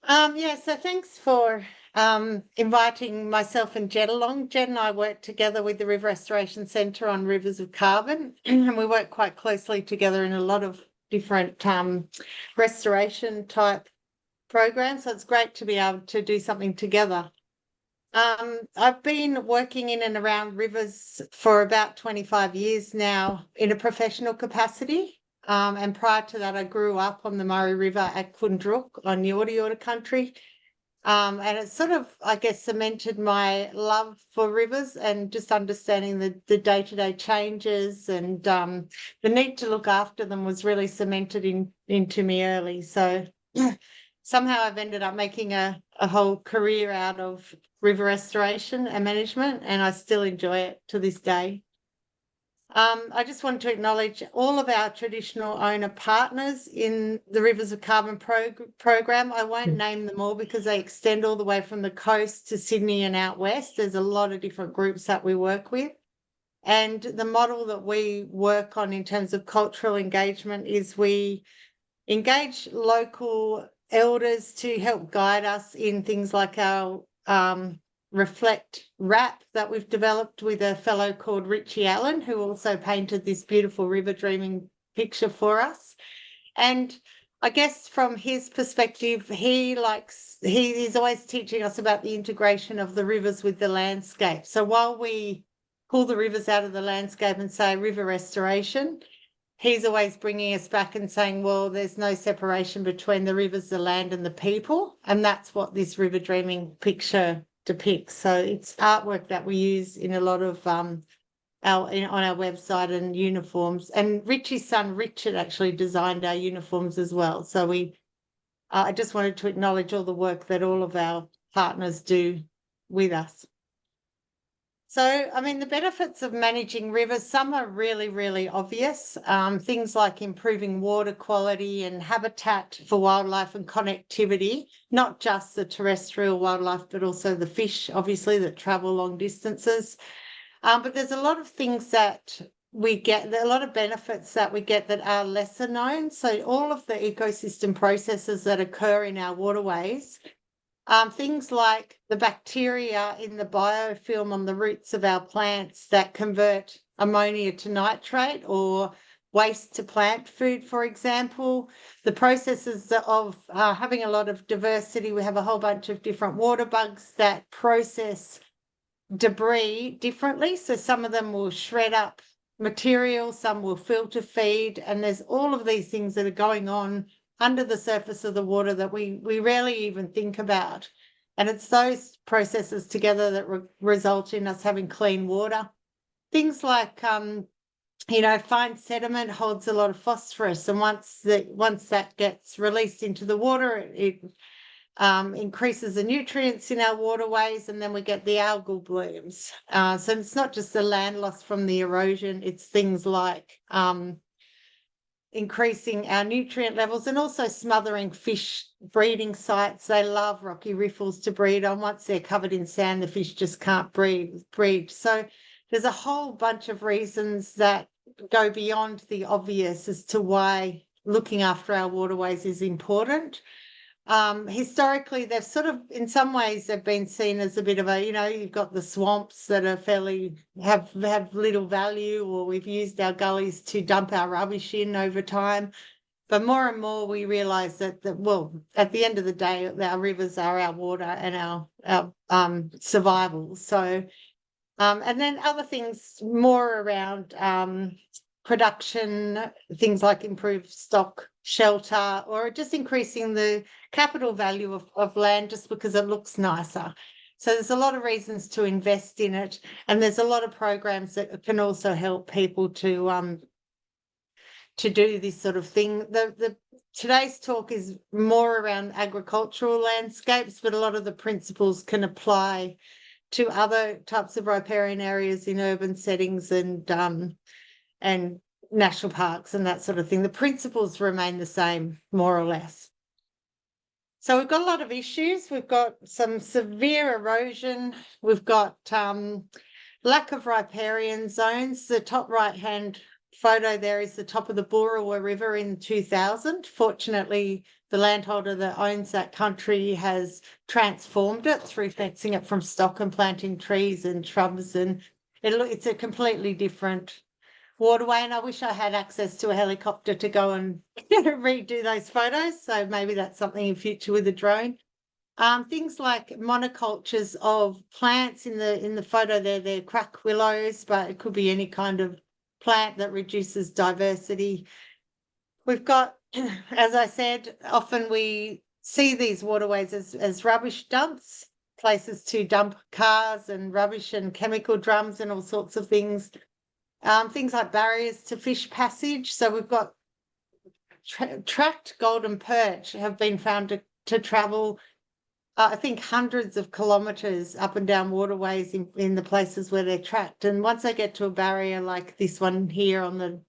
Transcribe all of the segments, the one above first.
So thanks for inviting myself and Jed along. Jed and I work together with the River Restoration Centre on rivers of carbon, and we work quite closely together in a lot of different restoration type programs. So it's great to be able to do something together. I've been working in and around rivers for about 25 years now in a professional capacity. And prior to that, I grew up on the Murray River at Kundrook on Yorta country. And it sort of, I guess, cemented my love for rivers and just understanding the day-to-day changes and the need to look after them was really cemented into me early. So somehow I've ended up making a whole career out of river restoration and management, and I still enjoy it to this day. I just want to acknowledge all of our traditional owner partners in the Rivers of Carbon program. I won't name them all because they extend all the way from the coast to Sydney and out west. There's a lot of different groups that we work with. And the model that we work on in terms of cultural engagement is we engage local elders to help guide us in things like our Reflect wrap that we've developed with a fellow called Richie Allen, who also painted this beautiful river dreaming picture for us. And I guess from his perspective, he's always teaching us about the integration of the rivers with the landscape. So while we pull the rivers out of the landscape and say river restoration, he's always bringing us back and saying, well, there's no separation between the rivers, the land and the people. And that's what this river dreaming picture depicts. So it's artwork that we use in a lot of on our website and uniforms. And Richie's son Richard actually designed our uniforms as well. So I just wanted to acknowledge all the work that all of our partners do with us. So, I mean, the benefits of managing rivers, some are really, really obvious. Things like improving water quality and habitat for wildlife and connectivity, not just the terrestrial wildlife, but also the fish, obviously, that travel long distances. But there's a lot of things that we get, there are a lot of benefits that we get that are lesser known. So all of the ecosystem processes that occur in our waterways, things like the bacteria in the biofilm on the roots of our plants that convert ammonia to nitrate or waste to plant food, for example. The processes of having a lot of diversity. We have a whole bunch of different water bugs that process debris differently. So some of them will shred up material, some will filter feed, and there's all of these things that are going on under the surface of the water that we rarely even think about. And it's those processes together that result in us having clean water. Things like, fine sediment holds a lot of phosphorus. And once that gets released into the water, it increases the nutrients in our waterways, and then we get the algal blooms. So it's not just the land loss from the erosion, it's things like increasing our nutrient levels and also smothering fish breeding sites. They love rocky riffles to breed on. Once they're covered in sand, the fish just can't breed. So there's a whole bunch of reasons that go beyond the obvious as to why looking after our waterways is important. Historically, they've sort of, in some ways, they've been seen as a bit of a, you've got the swamps that are have little value, or we've used our gullies to dump our rubbish in over time. But more and more, we realise that, at the end of the day, our rivers are our water and our survival. So, and then other things more around production, things like improved stock shelter, or just increasing the capital value of land just because it looks nicer. So there's a lot of reasons to invest in it, and there's a lot of programs that can also help people to do this sort of thing. Today's talk is more around agricultural landscapes, but a lot of the principles can apply to other types of riparian areas in urban settings and national parks and that sort of thing. The principles remain the same, more or less. So we've got a lot of issues. We've got some severe erosion. We've got lack of riparian zones. The top right-hand photo there is the top of the Boorowa River in 2000. Fortunately, the landholder that owns that country has transformed it through fencing it from stock and planting trees and shrubs, and it's a completely different waterway. And I wish I had access to a helicopter to go and redo those photos. So maybe that's something in future with a drone. Things like monocultures of plants in the photo there, they're crack willows, but it could be any kind of plant that reduces diversity. We've got, as I said, often we see these waterways as rubbish dumps, places to dump cars and rubbish and chemical drums and all sorts of things. Things like barriers to fish passage. So we've got tracked golden perch have been found to travel, I think, hundreds of kilometres up and down waterways in the places where they're tracked. And once they get to a barrier like this one here on the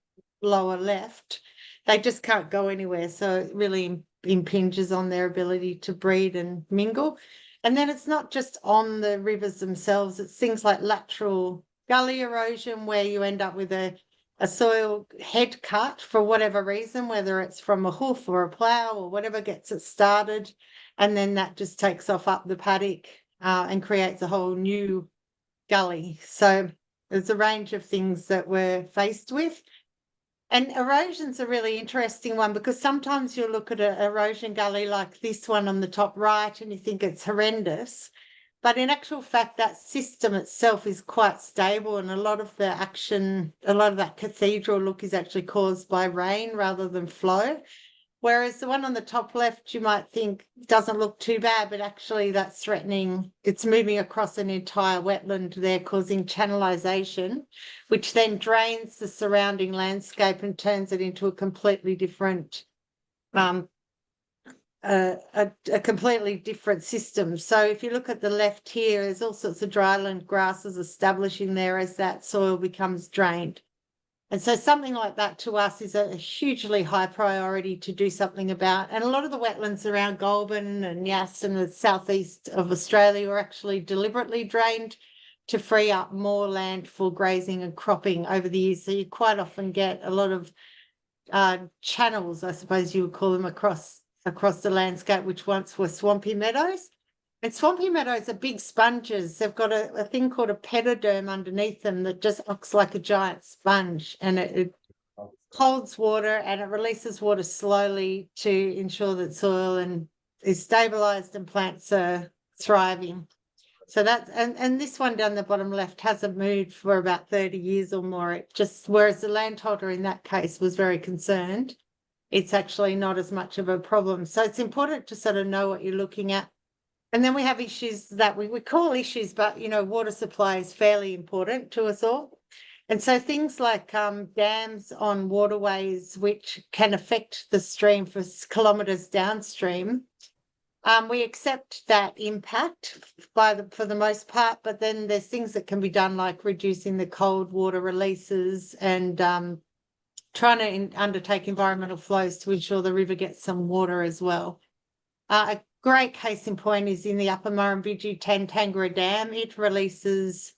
lower left, they just can't go anywhere. So it really impinges on their ability to breed and mingle. And then it's not just on the rivers themselves, it's things like lateral gully erosion, where you end up with a soil head cut for whatever reason, whether it's from a hoof or a plough or whatever gets it started. And then that just takes off up the paddock and creates a whole new gully. So there's a range of things that we're faced with. And erosion's a really interesting one, because sometimes you'll look at an erosion gully like this one on the top right and you think it's horrendous. But in actual fact, that system itself is quite stable, and a lot of that cathedral look is actually caused by rain rather than flow. Whereas the one on the top left, you might think doesn't look too bad, but actually that's threatening. It's moving across an entire wetland there, causing channelization, which then drains the surrounding landscape and turns it into a completely different a completely different system. So if you look at the left here, there's all sorts of dryland grasses establishing there as that soil becomes drained. And so something like that to us is a hugely high priority to do something about. And a lot of the wetlands around Goulburn and Yass and the southeast of Australia are actually deliberately drained to free up more land for grazing and cropping over the years. So you quite often get a lot of channels, I suppose you would call them, across the landscape, which once were swampy meadows. And swampy meadows are big sponges. They've got a thing called a pedoderm underneath them that just acts like a giant sponge, and it holds water and it releases water slowly to ensure that soil is stabilised and plants are thriving. So that's, and this one down the bottom left hasn't moved for about 30 years or more. Whereas the landholder in that case was very concerned, it's actually not as much of a problem. So it's important to sort of know what you're looking at. And then we have issues that we call issues, but, water supply is fairly important to us all. And so things like dams on waterways, which can affect the stream for kilometres downstream, we accept that impact for the most part, but then there's things that can be done, like reducing the cold water releases and trying to undertake environmental flows to ensure the river gets some water as well. A great case in point is in the Upper Murrumbidgee Tantangara Dam. It releases,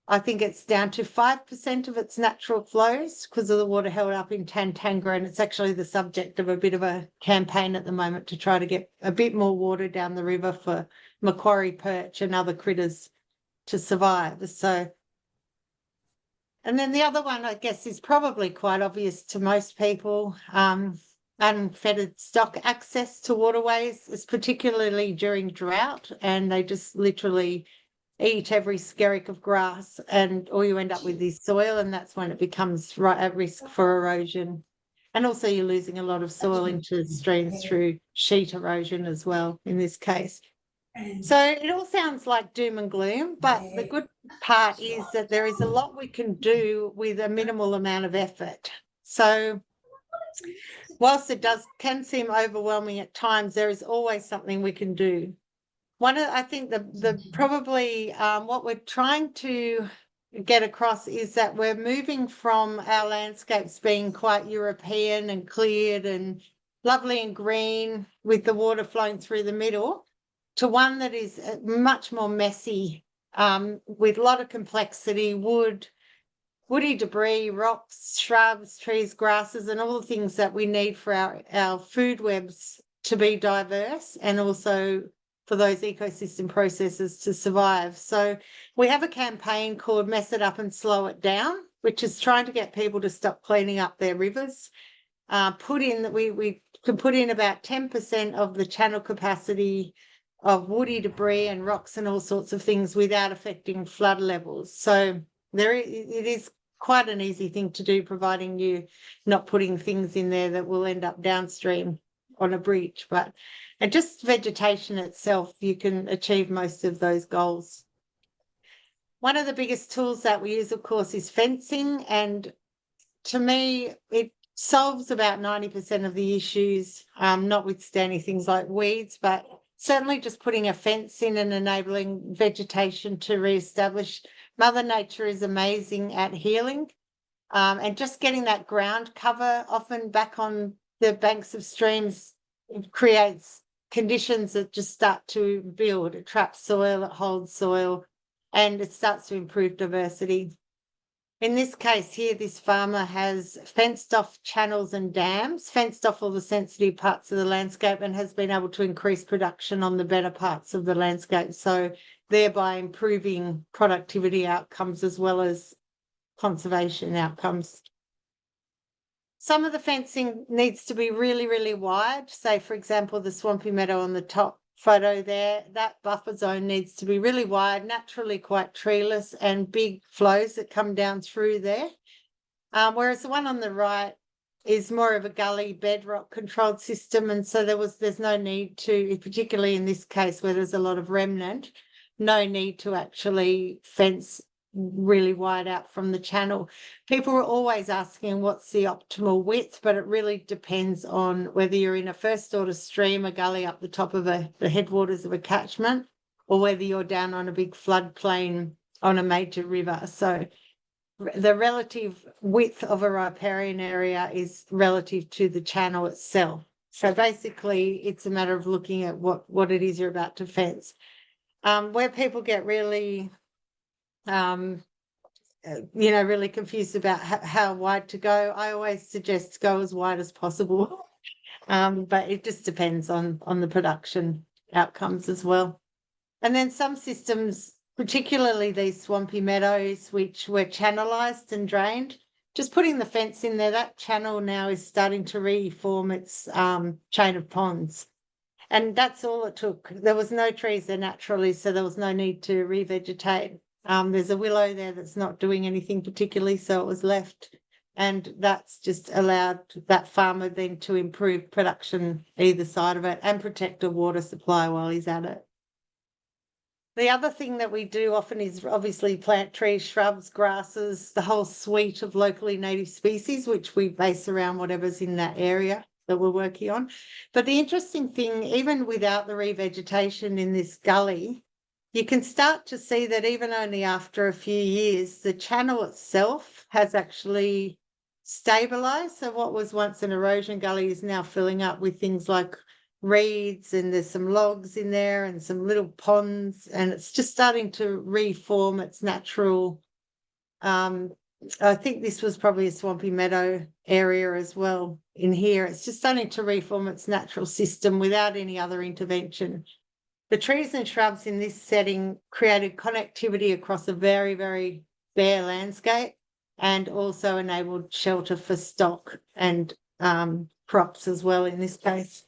I think it's down to 5% of its natural flows because of the water held up in Tantangara, and it's actually the subject of a bit of a campaign at the moment to try to get a bit more water down the river for macquarie perch and other critters to survive. So, and then the other one, I guess, is probably quite obvious to most people. Unfettered stock access to waterways is particularly during drought, and they just literally eat every skerrick of grass, and all you end up with is soil, and that's when it becomes right at risk for erosion. And also you're losing a lot of soil into streams through sheet erosion as well in this case. So it all sounds like doom and gloom, but the good part is that there is a lot we can do with a minimal amount of effort. So whilst it can seem overwhelming at times, there is always something we can do. I think probably what we're trying to get across is that we're moving from our landscapes being quite European and cleared and lovely and green with the water flowing through the middle to one that is much more messy, with a lot of complexity, woody debris, rocks, shrubs, trees, grasses, and all the things that we need for our food webs to be diverse and also for those ecosystem processes to survive. So we have a campaign called Mess It Up and Slow It Down, which is trying to get people to stop cleaning up their rivers. We can put in about 10% of the channel capacity of woody debris and rocks and all sorts of things without affecting flood levels. So it is quite an easy thing to do, providing you're not putting things in there that will end up downstream on a breach. And just vegetation itself, you can achieve most of those goals. One of the biggest tools that we use, of course, is fencing. And to me, it solves about 90% of the issues, notwithstanding things like weeds, but certainly just putting a fence in and enabling vegetation to reestablish. Mother Nature is amazing at healing, and just getting that ground cover often back on the banks of streams creates conditions that just start to build. It traps soil, it holds soil, and it starts to improve diversity. In this case here, this farmer has fenced off channels and dams, fenced off all the sensitive parts of the landscape, and has been able to increase production on the better parts of the landscape, so thereby improving productivity outcomes as well as conservation outcomes. Some of the fencing needs to be really, really wide. Say, for example, the swampy meadow on the top photo there, that buffer zone needs to be really wide, naturally quite treeless, and big flows that come down through there. Whereas the one on the right is more of a gully bedrock controlled system, and so there's no need to, particularly in this case where there's a lot of remnant, no need to actually fence really wide out from the channel. People are always asking what's the optimal width, but it really depends on whether you're in a first order stream, a gully up the top of the headwaters of a catchment, or whether you're down on a big floodplain on a major river. So the relative width of a riparian area is relative to the channel itself. So basically it's a matter of looking at what it is you're about to fence. Where people get really really confused about how wide to go, I always suggest go as wide as possible. But it just depends on the production outcomes as well. And then some systems, particularly these swampy meadows, which were channelized and drained, just putting the fence in there, that channel now is starting to reform its chain of ponds. And that's all it took. There was no trees there naturally, so there was no need to revegetate. There's a willow there that's not doing anything particularly, so it was left. And that's just allowed that farmer then to improve production either side of it and protect a water supply while he's at it. The other thing that we do often is obviously plant trees, shrubs, grasses, the whole suite of locally native species, which we base around whatever's in that area that we're working on. But the interesting thing, even without the revegetation in this gully, you can start to see that even only after a few years, the channel itself has actually stabilised. So what was once an erosion gully is now filling up with things like reeds, and there's some logs in there and some little ponds, and it's just starting to reform its natural. I think this was probably a swampy meadow area as well in here. It's just starting to reform its natural system without any other intervention. The trees and shrubs in this setting created connectivity across a very, very bare landscape, and also enabled shelter for stock and crops as well in this case.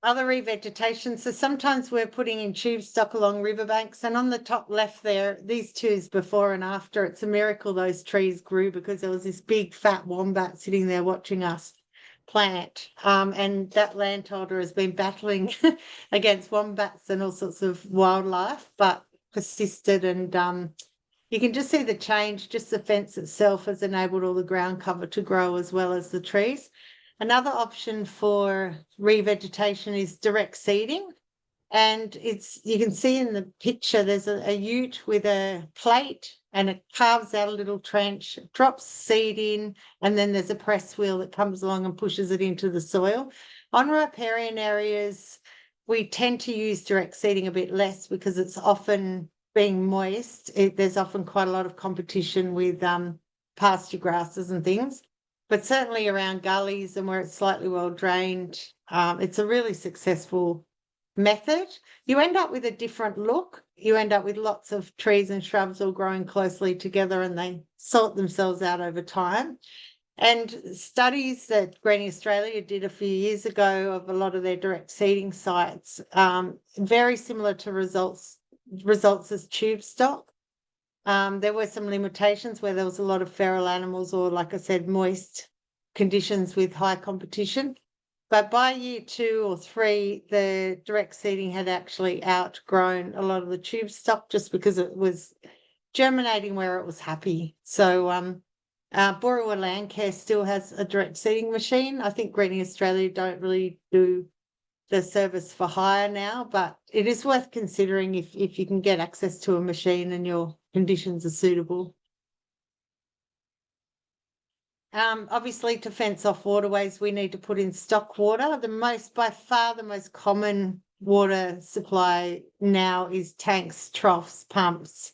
Other revegetation, so sometimes we're putting in tube stock along riverbanks, and on the top left there, these two is before and after. It's a miracle those trees grew, because there was this big fat wombat sitting there watching us plant, and that landholder has been battling against wombats and all sorts of wildlife, but persisted, and you can just see the change. Just the fence itself has enabled all the ground cover to grow as well as the trees. Another option for revegetation is direct seeding, and you can see in the picture there's a ute with a plate, and it carves out a little trench, drops seed in, and then there's a press wheel that comes along and pushes it into the soil. On riparian areas, we tend to use direct seeding a bit less because it's often being moist. There's often quite a lot of competition with pasture grasses and things, but certainly around gullies and where it's slightly well drained, It's a really successful method. You end up with a different look. You end up with lots of trees and shrubs all growing closely together, and they sort themselves out over time. And studies that Greening Australia did a few years ago of a lot of their direct seeding sites, very similar to results as tube stock. There were some limitations where there was a lot of feral animals or, like I said, moist conditions with high competition. But by year 2 or 3, the direct seeding had actually outgrown a lot of the tube stock just because it was germinating where it was happy. So Borua Landcare still has a direct seeding machine. I think Greening Australia don't really do the service for hire now, but it is worth considering if you can get access to a machine and your conditions are suitable. Obviously, to fence off waterways, we need to put in stock water. By far the most common water supply now is tanks, troughs, pumps.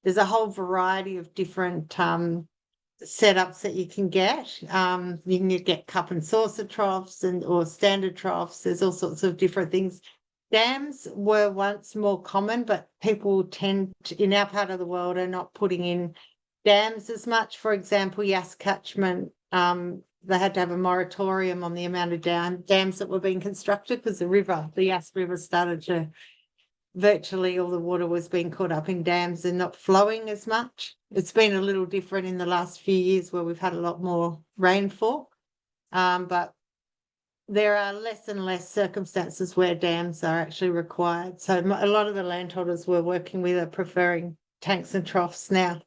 There's a whole variety of different setups that you can get. You can get cup and saucer troughs or standard troughs. There's all sorts of different things. Dams were once more common, but people in our part of the world are not putting in dams as much. For example, Yass catchment, they had to have a moratorium on the amount of dams that were being constructed because the Yass River started to, virtually all the water was being caught up in dams and not flowing as much. It's been a little different in the last few years where we've had a lot more rainfall, but there are less and less circumstances where dams are actually required. So a lot of the landholders we're working with are preferring tanks and troughs now.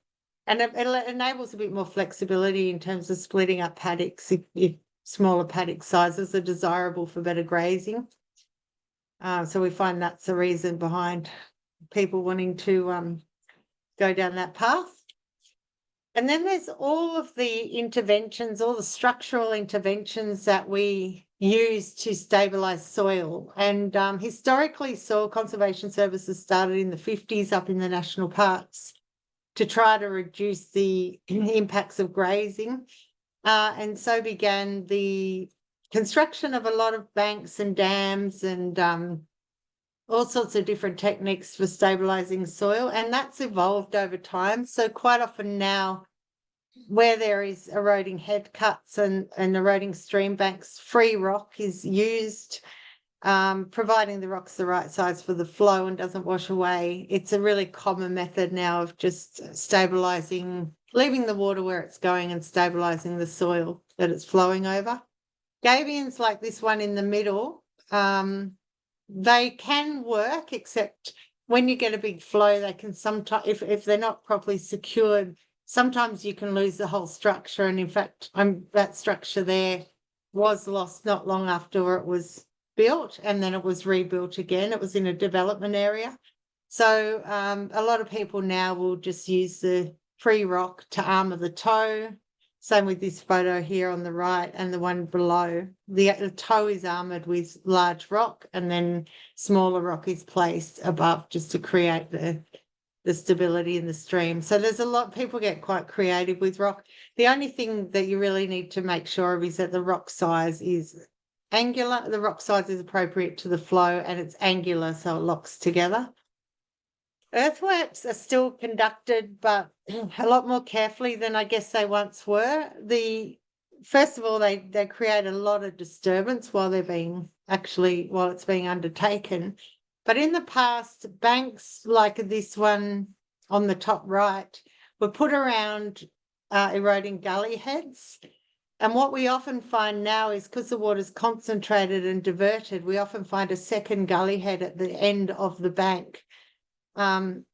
And it enables a bit more flexibility in terms of splitting up paddocks if smaller paddock sizes are desirable for better grazing. So we find that's the reason behind people wanting to go down that path. And then there's all of the interventions, all the structural interventions that we use to stabilise soil. And historically, Soil Conservation Services started in the 50s up in the national parks to try to reduce the impacts of grazing. And so began the construction of a lot of banks and dams and all sorts of different techniques for stabilising soil. And that's evolved over time. So quite often now, where there is eroding head cuts and eroding stream banks, free rock is used, providing the rock's the right size for the flow and doesn't wash away. It's a really common method now of just stabilising, leaving the water where it's going and stabilising the soil that it's flowing over. Gabions like this one in the middle, they can work, except when you get a big flow, they can sometimes, if they're not properly secured, sometimes you can lose the whole structure. And in fact, that structure there was lost not long after it was built, and then it was rebuilt again. It was in a development area. So a lot of people now will just use the free rock to armour the toe. Same with this photo here on the right and the one below. The toe is armoured with large rock, and then smaller rock is placed above just to create the stability in the stream. So there's a lot, people get quite creative with rock. The only thing that you really need to make sure of is that the rock size is angular. The rock size is appropriate to the flow, and it's angular, so it locks together. Earthworks are still conducted, but a lot more carefully than I guess they once were. First of all, they create a lot of disturbance while it's being undertaken. But in the past, banks like this one on the top right were put around eroding gully heads. And what we often find now is, because the water's concentrated and diverted, we often find a second gully head at the end of the bank. And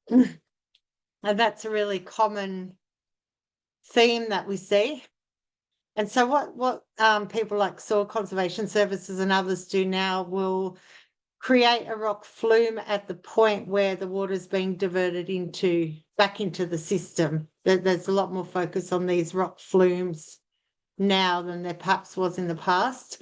that's a really common theme that we see. And so what people like Soil Conservation Services and others do now will create a rock flume at the point where the water is being diverted back into the system. There's a lot more focus on these rock flumes now than there perhaps was in the past.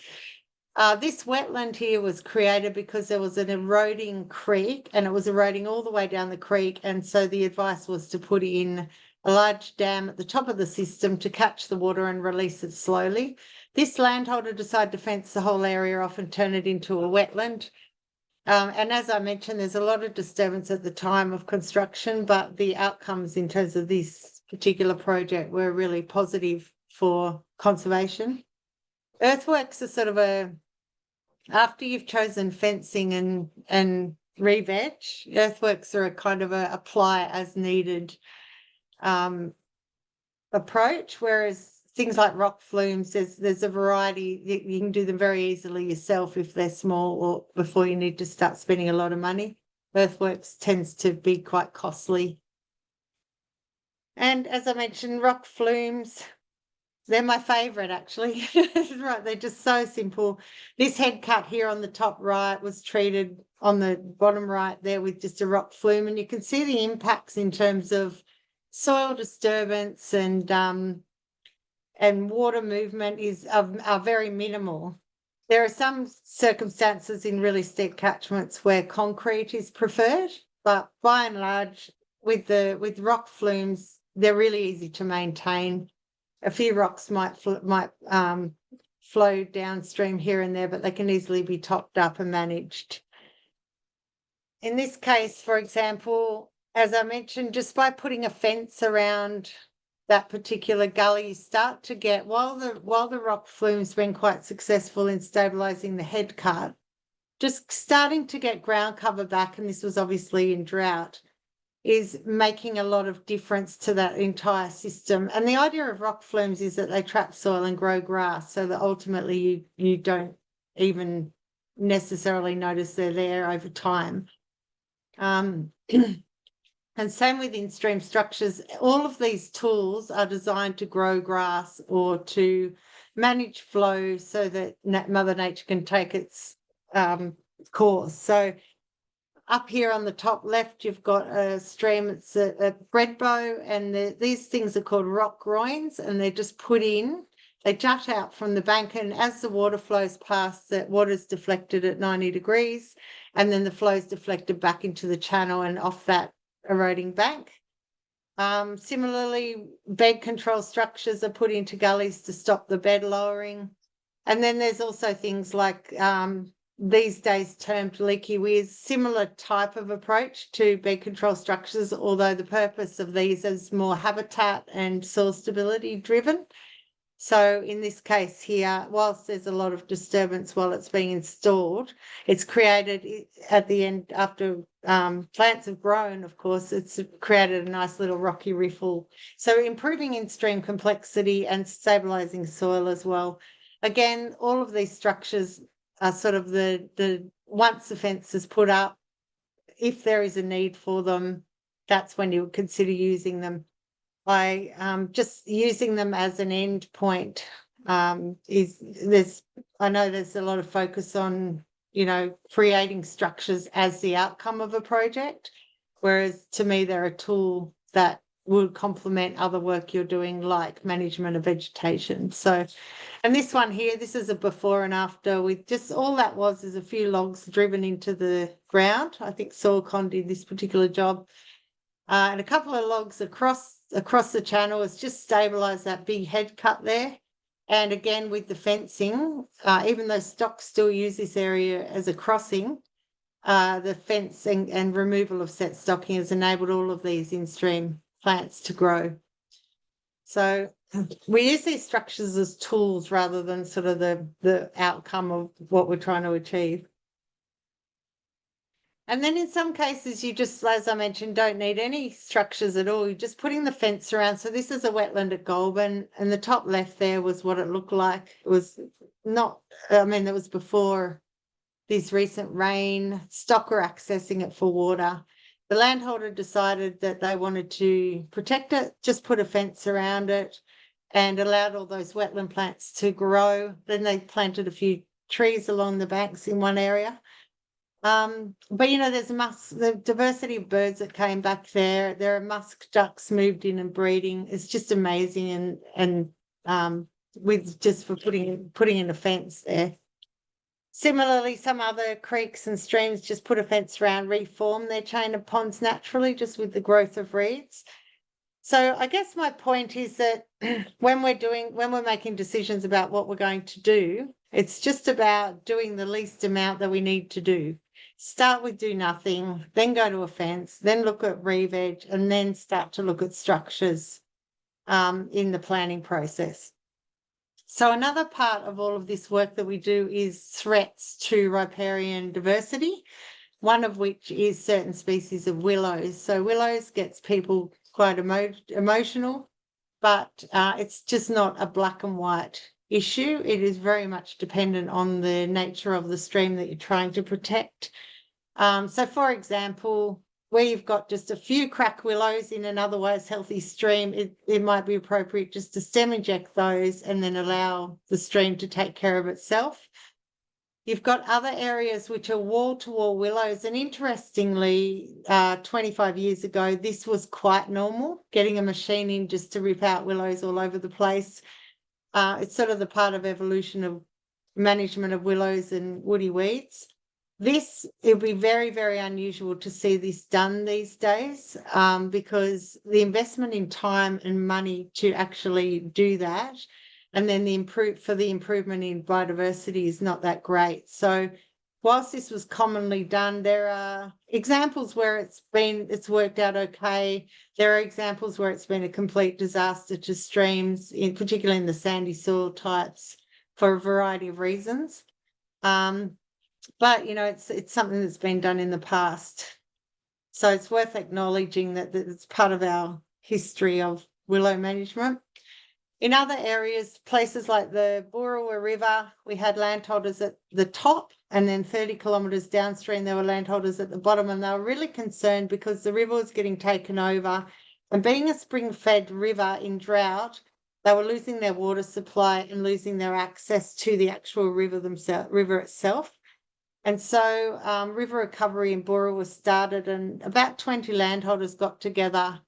This wetland here was created because there was an eroding creek, and it was eroding all the way down the creek. And so the advice was to put in a large dam at the top of the system to catch the water and release it slowly. This landholder decided to fence the whole area off and turn it into a wetland. And as I mentioned, there's a lot of disturbance at the time of construction, but the outcomes in terms of this particular project were really positive for conservation. Earthworks are sort of after you've chosen fencing and re-veg, earthworks are a kind of a apply as needed approach, whereas things like rock flumes, there's a variety. You can do them very easily yourself if they're small or before you need to start spending a lot of money. Earthworks tends to be quite costly. And as I mentioned, rock flumes, they're my favourite actually. Right, they're just so simple. This head cut here on the top right was treated on the bottom right there with just a rock flume, and you can see the impacts in terms of soil disturbance and water movement are very minimal. There are some circumstances in really steep catchments where concrete is preferred, but by and large, with rock flumes, they're really easy to maintain. A few rocks might flow downstream here and there, but they can easily be topped up and managed. In this case, for example, as I mentioned, just by putting a fence around that particular gully, you start to get, while the rock flume's been quite successful in stabilising the head cut, just starting to get ground cover back, and this was obviously in drought, is making a lot of difference to that entire system. And the idea of rock flumes is that they trap soil and grow grass, so that ultimately you don't even necessarily notice they're there over time. And same with in-stream structures. All of these tools are designed to grow grass or to manage flow so that Mother Nature can take its course. So up here on the top left, you've got a stream. It's a bread bow, and these things are called rock groins, and they're just put in. They jut out from the bank, and as the water flows past, the water's deflected at 90 degrees, and then the flow's deflected back into the channel and off that eroding bank. Similarly, bed control structures are put into gullies to stop the bed lowering. And then there's also things like these days termed leaky weirs, similar type of approach to bed control structures, although the purpose of these is more habitat and soil stability driven. So in this case here, whilst there's a lot of disturbance while it's being installed, it's created at the end, after plants have grown, of course, it's created a nice little rocky riffle. So improving in-stream complexity and stabilising soil as well. Again, all of these structures are sort of the once the fence is put up, if there is a need for them, that's when you would consider using them. Just using them as an end point I know there's a lot of focus on, creating structures as the outcome of a project, whereas to me they're a tool that would complement other work you're doing, like management of vegetation. So, and this one here, this is a before and after, with just all that was is a few logs driven into the ground. I think Soilcon did this particular job. And a couple of logs across the channel has just stabilised that big head cut there. And again, with the fencing, even though stock still use this area as a crossing, the fence and removal of set stocking has enabled all of these in-stream plants to grow. So we use these structures as tools rather than sort of the outcome of what we're trying to achieve. And then in some cases, you just, as I mentioned, don't need any structures at all. You're just putting the fence around. So this is a wetland at Gould, and the top left there was what it looked like. It was not, that was before this recent rain. Stock were accessing it for water. The landholder decided that they wanted to protect it, just put a fence around it and allowed all those wetland plants to grow. Then they planted a few trees along the banks in one area. But there's the diversity of birds that came back there. There are musk ducks moved in and breeding. It's just amazing, and with just for putting in a fence there. Similarly, some other creeks and streams just put a fence around, reform their chain of ponds naturally, just with the growth of reeds. So I guess my point is that when we're making decisions about what we're going to do, it's just about doing the least amount that we need to do. Start with do nothing, then go to a fence, then look at re-veg, and then start to look at structures in the planning process. So another part of all of this work that we do is threats to riparian diversity, one of which is certain species of willows. So willows gets people quite emotional, but it's just not a black and white issue. It is very much dependent on the nature of the stream that you're trying to protect. So for example, where you've got just a few crack willows in an otherwise healthy stream, it might be appropriate just to stem inject those and then allow the stream to take care of itself. You've got other areas which are wall-to-wall willows, and interestingly, 25 years ago, this was quite normal, getting a machine in just to rip out willows all over the place. It's sort of the part of evolution of management of willows and woody weeds. It would be very, very unusual to see this done these days because the investment in time and money to actually do that, and then the improvement in biodiversity is not that great. So whilst this was commonly done, there are examples where it's worked out okay. There are examples where it's been a complete disaster to streams, particularly in the sandy soil types, for a variety of reasons. But, it's something that's been done in the past. So it's worth acknowledging that it's part of our history of willow management. In other areas, places like the Boorowa River, we had landholders at the top, and then 30 kilometres downstream, there were landholders at the bottom, and they were really concerned because the river was getting taken over. And being a spring-fed river in drought, they were losing their water supply and losing their access to the actual river itself. And so river recovery in Boorowa was started, and about 20 landholders got together.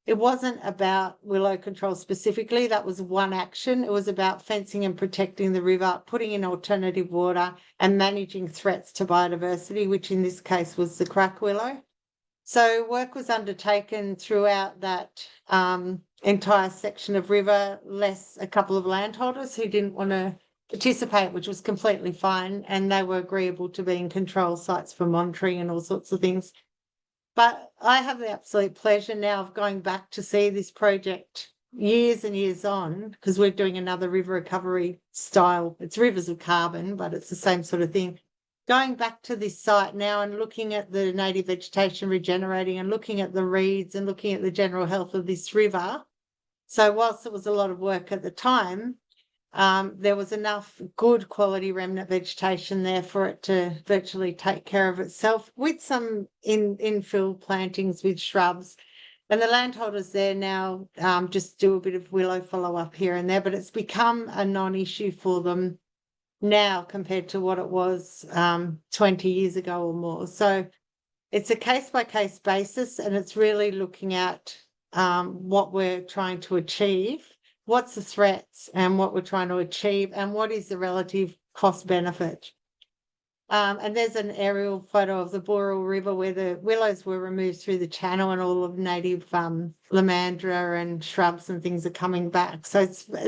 It wasn't about willow control specifically. That was one action. It was about fencing and protecting the river, putting in alternative water, and managing threats to biodiversity, which in this case was the crack willow. So work was undertaken throughout that entire section of river, less a couple of landholders who didn't want to participate, which was completely fine, and they were agreeable to being control sites for monitoring and all sorts of things. But I have the absolute pleasure now of going back to see this project years and years on, because we're doing another river recovery style. It's rivers of carbon, but it's the same sort of thing. Going back to this site now and looking at the native vegetation regenerating and looking at the reeds and looking at the general health of this river. So whilst it was a lot of work at the time, there was enough good quality remnant vegetation there for it to virtually take care of itself, with some infill plantings with shrubs. And the landholders there now just do a bit of willow follow-up here and there, but it's become a non-issue for them now compared to what it was 20 years ago or more. So it's a case-by-case basis, and it's really looking at what we're trying to achieve. What's the threats and what we're trying to achieve, and what is the relative cost benefit? And there's an aerial photo of the Boorowa River where the willows were removed through the channel, and all of native lamandra and shrubs and things are coming back. So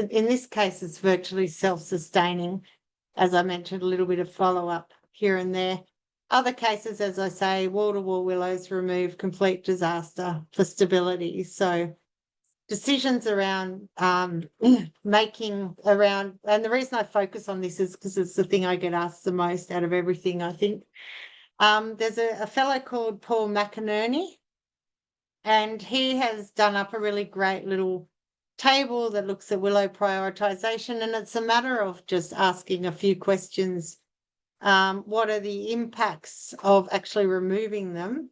in this case, it's virtually self-sustaining. As I mentioned, a little bit of follow-up here and there. Other cases, as I say, wall-to-wall willows removed, complete disaster for stability. So decisions around making around, and the reason I focus on this is because it's the thing I get asked the most out of everything, I think. There's a fellow called Paul McInerney, and he has done up a really great little table that looks at willow prioritisation, and it's a matter of just asking a few questions. What are the impacts of actually removing them?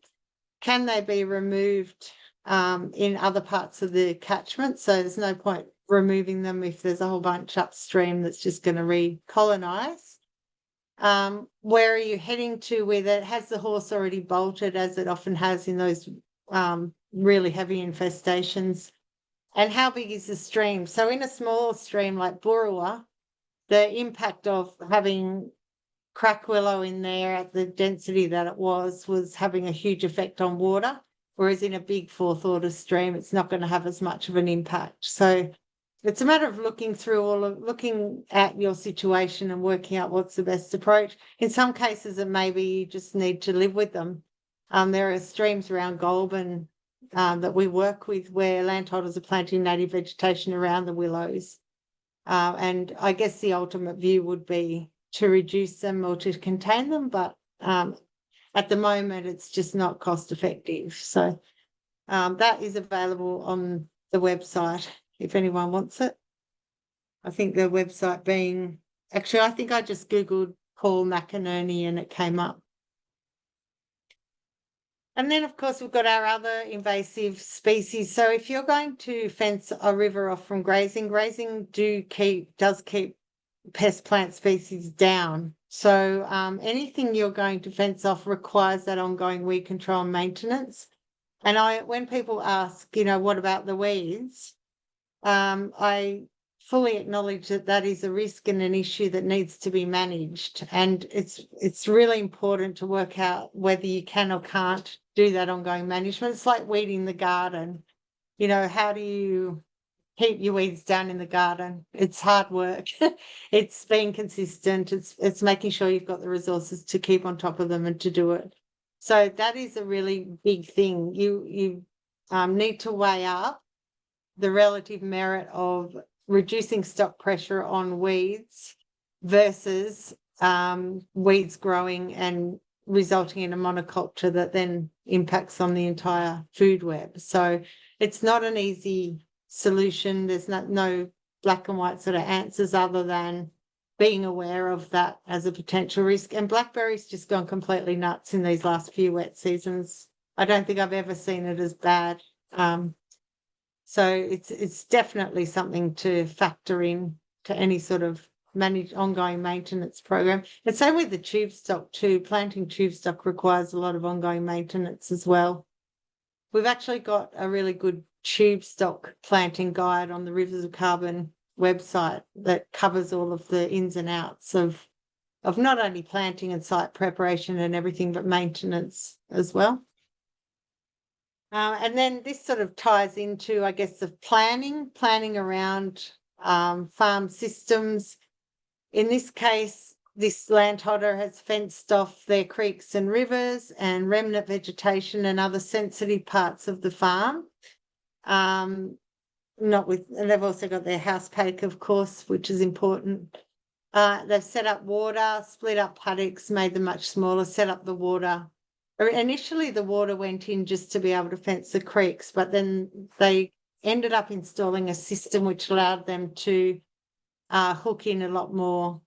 Can they be removed in other parts of the catchment? So there's no point removing them if there's a whole bunch upstream that's just going to recolonise. Where are you heading to with it? Has the horse already bolted, as it often has in those really heavy infestations? And how big is the stream? So in a small stream like Boorowa, the impact of having crack willow in there at the density that it was having a huge effect on water. whereas in a big fourth order stream, it's not going to have as much of an impact. So it's a matter of looking at your situation and working out what's the best approach. In some cases, it maybe you just need to live with them. There are streams around Gould that we work with where landholders are planting native vegetation around the willows. And I guess the ultimate view would be to reduce them or to contain them, but at the moment it's just not cost effective. So that is available on the website if anyone wants it. I think the website being, actually, I think I just Googled Paul McInerney and it came up. And then, of course, we've got our other invasive species. So if you're going to fence a river off from grazing, does keep pest plant species down. So anything you're going to fence off requires that ongoing weed control and maintenance. And when people ask, what about the weeds? I fully acknowledge that is a risk and an issue that needs to be managed. And it's really important to work out whether you can or can't do that ongoing management. It's like weeding the garden. How do you keep your weeds down in the garden? It's hard work. It's being consistent. It's making sure you've got the resources to keep on top of them and to do it. So that is a really big thing. You need to weigh up the relative merit of reducing stock pressure on weeds versus weeds growing and resulting in a monoculture that then impacts on the entire food web. So it's not an easy solution. There's no black and white sort of answers other than being aware of that as a potential risk. And blackberry's just gone completely nuts in these last few wet seasons. I don't think I've ever seen it as bad. So it's definitely something to factor in to any sort of ongoing maintenance program. And same with the tube stock too. Planting tube stock requires a lot of ongoing maintenance as well. We've actually got a really good tube stock planting guide on the Rivers of Carbon website that covers all of the ins and outs of not only planting and site preparation and everything, but maintenance as well. And then this sort of ties into, I guess, the planning around farm systems. In this case, this landholder has fenced off their creeks and rivers and remnant vegetation and other sensitive parts of the farm. And they've also got their house paddock, of course, which is important. They've set up water, split up paddocks, made them much smaller, set up the water. Initially, the water went in just to be able to fence the creeks, but then they ended up installing a system which allowed them to hook in a lot more,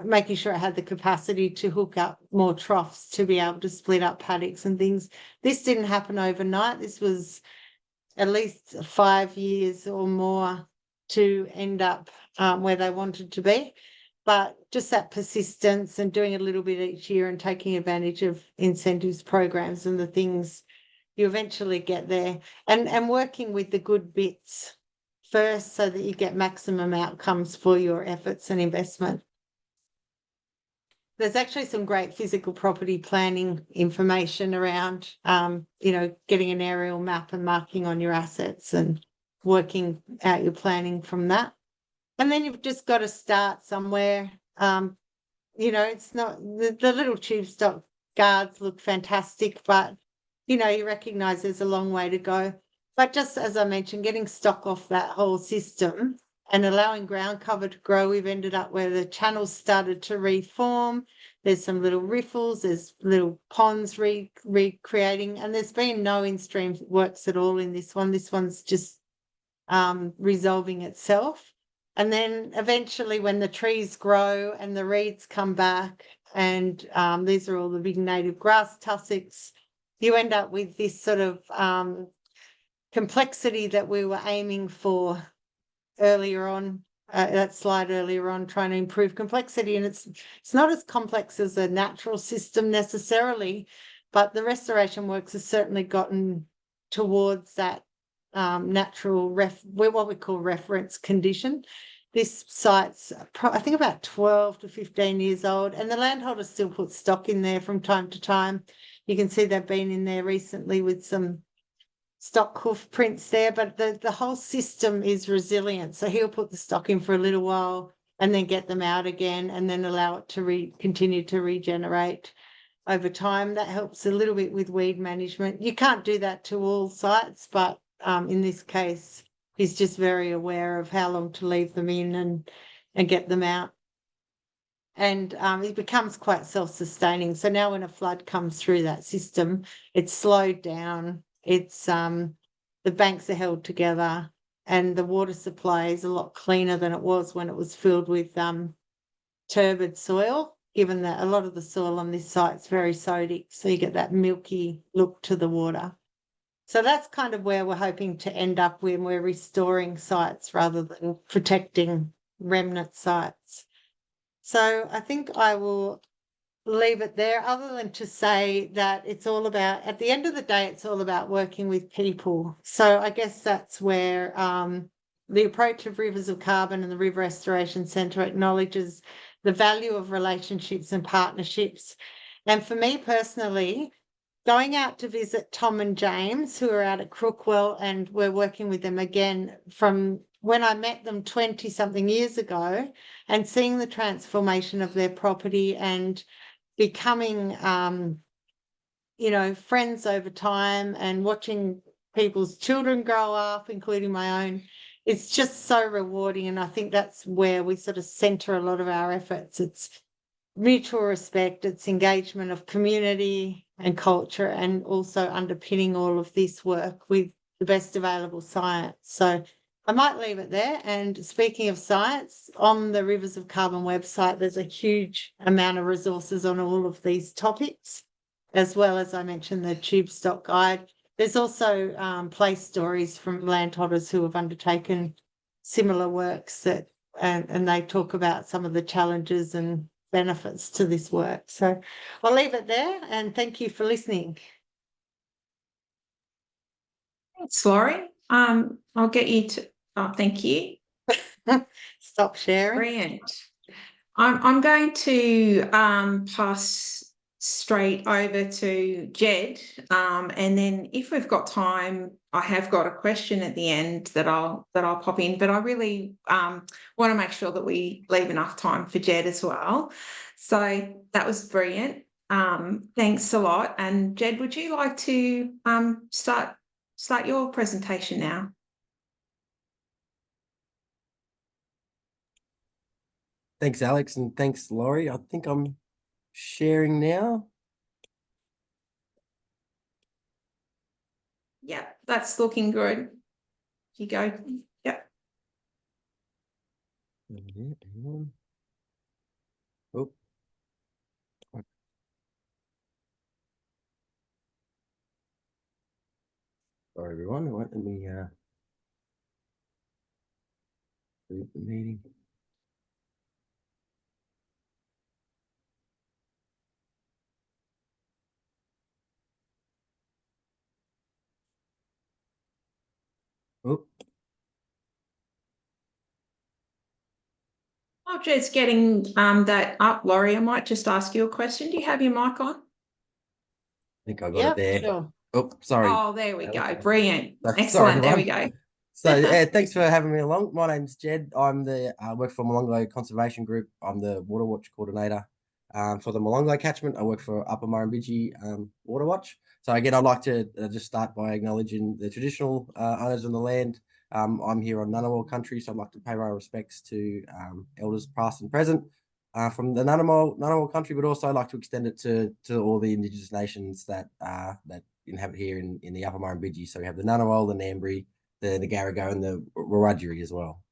making sure it had the capacity to hook up more troughs to be able to split up paddocks and things. This didn't happen overnight. This was at least 5 years or more to end up where they wanted to be. But just that persistence and doing a little bit each year and taking advantage of incentives programs and the things, you eventually get there. And working with the good bits first so that you get maximum outcomes for your efforts and investment. There's actually some great physical property planning information around, getting an aerial map and marking on your assets and working out your planning from that. And then you've just got to start somewhere. It's not the little tube stock guards look fantastic, but you recognise there's a long way to go. But just as I mentioned, getting stock off that whole system and allowing ground cover to grow, we've ended up where the channels started to reform. There's some little riffles, there's little ponds recreating, and there's been no in-stream works at all in this one. This one's just resolving itself. And then eventually when the trees grow and the reeds come back and these are all the big native grass tussocks, you end up with this sort of complexity that we were aiming for earlier on, that slide earlier on, trying to improve complexity. And it's not as complex as a natural system necessarily, but the restoration works has certainly gotten towards that natural what we call reference condition. This site's, I think, about 12 to 15 years old, and the landholders still put stock in there from time to time. You can see they've been in there recently with some stock hoof prints there, but the whole system is resilient. So he'll put the stock in for a little while and then get them out again and then allow it to continue to regenerate over time. That helps a little bit with weed management. You can't do that to all sites, but in this case, he's just very aware of how long to leave them in and get them out. And it becomes quite self-sustaining. So now when a flood comes through that system, it's slowed down. It's the banks are held together and the water supply is a lot cleaner than it was when it was filled with turbid soil, given that a lot of the soil on this site is very sodic. So you get that milky look to the water. So that's kind of where we're hoping to end up when we're restoring sites rather than protecting remnant sites. So I think I will leave it there, other than to say that it's all about, at the end of the day, it's all about working with people. So I guess that's where the approach of Rivers of Carbon and the River Restoration Centre acknowledges the value of relationships and partnerships. And for me personally, going out to visit Tom and James, who are out at Crookwell, and we're working with them again from when I met them 20-something years ago, and seeing the transformation of their property and becoming, friends over time and watching people's children grow up, including my own, it's just so rewarding. And I think that's where we sort of centre a lot of our efforts. It's mutual respect, it's engagement of community and culture, and also underpinning all of this work with the best available science. So I might leave it there. And speaking of science, on the Rivers of Carbon website, there's a huge amount of resources on all of these topics, as well as I mentioned the tube stock guide. There's also place stories from landholders who have undertaken similar works and they talk about some of the challenges and benefits to this work. So I'll leave it there and thank you for listening. Thanks, Laurie. I'll get you to, thank you. Stop sharing. Brilliant. I'm going to pass straight over to Jed, and then if we've got time, I have got a question at the end that I'll pop in, but I really want to make sure that we leave enough time for Jed as well. So that was brilliant. Thanks a lot. And Jed, would you like to start your presentation now? Thanks, Alex, and thanks, Laurie. I think I'm sharing now. Yeah, that's looking good. You go. Yeah. Oh. Sorry, everyone. Let me leave the meeting. Oh. While Jed's getting that up, Laurie, I might just ask you a question. Do you have your mic on? I think I got it there. Sure. Oh, sorry. Oh, there we go. Brilliant. Excellent. Sorry, there we go. So yeah, thanks for having me along. My name's Jed. I'm the work for Molonglo Conservation Group. I'm the Waterwatch coordinator for the Molonglo catchment. I work for Upper Murrumbidgee Waterwatch. So again, I'd like to just start by acknowledging the traditional owners of the land. I'm here on Ngunnawal country, so I'd like to pay my respects to elders past and present from the Ngunnawal country, but also I'd like to extend it to all the Indigenous nations that inhabit here in the Upper Murrumbidgee. So we have the Ngunnawal, the Ngambri, the Garago, and the Wiradjuri as well.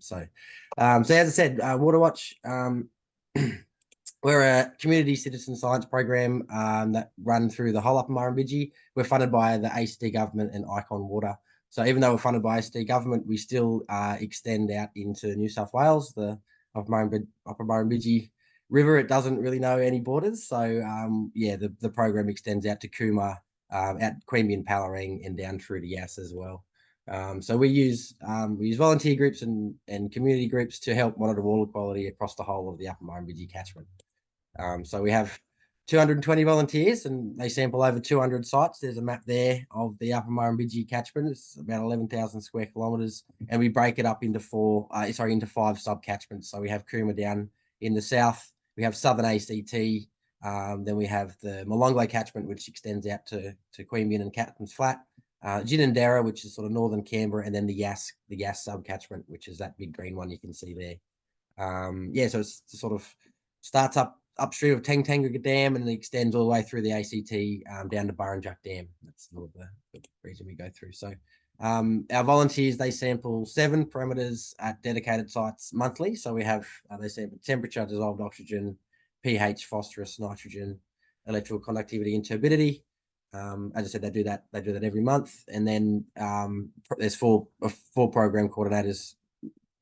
So as I said, Waterwatch, we're a community citizen science program that run through the whole Upper Murrumbidgee. We're funded by the ACT government and Icon Water. So even though we're funded by ACT government, we still extend out into New South Wales, the Upper Murrumbidgee River. It doesn't really know any borders. So the program extends out to Cooma, out Queanbeyan, Pallarang, and down through to Yass as well. So we use volunteer groups and community groups to help monitor water quality across the whole of the Upper Murrumbidgee catchment. So we have 220 volunteers, and they sample over 200 sites. There's a map there of the Upper Murrumbidgee catchment. It's about 11,000 square kilometres, and we break it up into into 5 sub-catchments. So we have Cooma down in the south, we have Southern ACT, then we have the Molonglo catchment, which extends out to Queanbeyan and Captain's Flat, Ginninderra, which is sort of northern Canberra, and then the Yass sub-catchment, which is that big green one you can see there. So it's sort of starts upstream of Tanganga Dam and it extends all the way through the ACT down to Burrinjuck Dam. That's sort of the region we go through. So our volunteers, they sample 7 parameters at dedicated sites monthly. So we have they sample temperature, dissolved oxygen, pH, phosphorus, nitrogen, electrical conductivity, and turbidity. As I said, they do that every month. And then there's four program coordinators,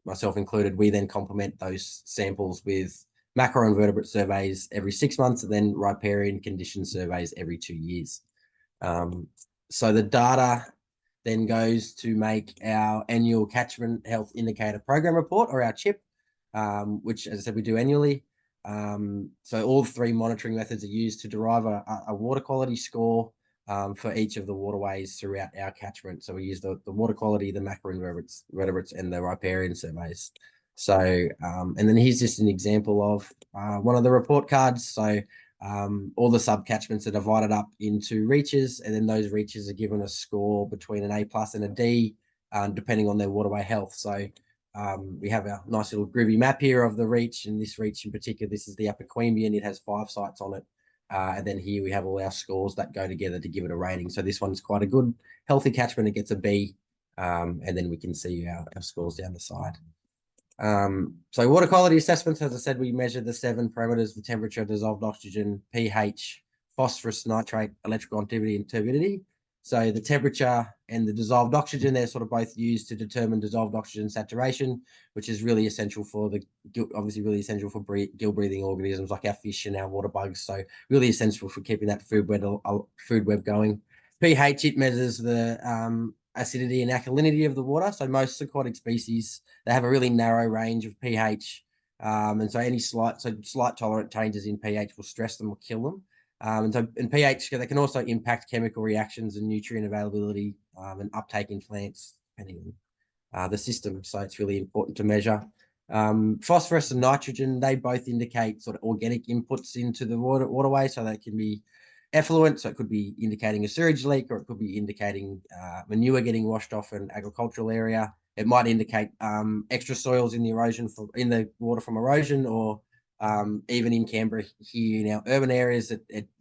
myself included. We then complement those samples with macroinvertebrate surveys every 6 months, and then riparian condition surveys every 2 years. So the data then goes to make our annual catchment health indicator program report, or our CHIP, which, as I said, we do annually. So all 3 monitoring methods are used to derive a water quality score for each of the waterways throughout our catchment. So we use the water quality, the macroinvertebrates, and the riparian surveys. So, and then here's just an example of one of the report cards. So all the sub-catchments are divided up into reaches, and then those reaches are given a score between an A+ and a D, depending on their waterway health. So we have our nice little groovy map here of the reach, and this reach in particular, this is the Upper Queanbeyan. It has 5 sites on it. And then here we have all our scores that go together to give it a rating. So this one's quite a good, healthy catchment. It gets a B, and then we can see our scores down the side. So water quality assessments, as I said, we measure the 7 parameters: the temperature, dissolved oxygen, pH, phosphorus, nitrate, electrical conductivity, and turbidity. So the temperature and the dissolved oxygen, they're sort of both used to determine dissolved oxygen saturation, which is really essential for gill breathing organisms like our fish and our water bugs. So really essential for keeping that food web going. pH, it measures the acidity and alkalinity of the water. So most aquatic species, they have a really narrow range of pH. And so any slight tolerant changes in pH will stress them or kill them. And pH, they can also impact chemical reactions and nutrient availability and uptake in plants, depending on the system. So it's really important to measure. Phosphorus and nitrogen, they both indicate sort of organic inputs into the waterway. So they can be effluent, so it could be indicating a sewage leak, or it could be indicating manure getting washed off an agricultural area. It might indicate extra soils in the water from erosion, or even in Canberra here in our urban areas,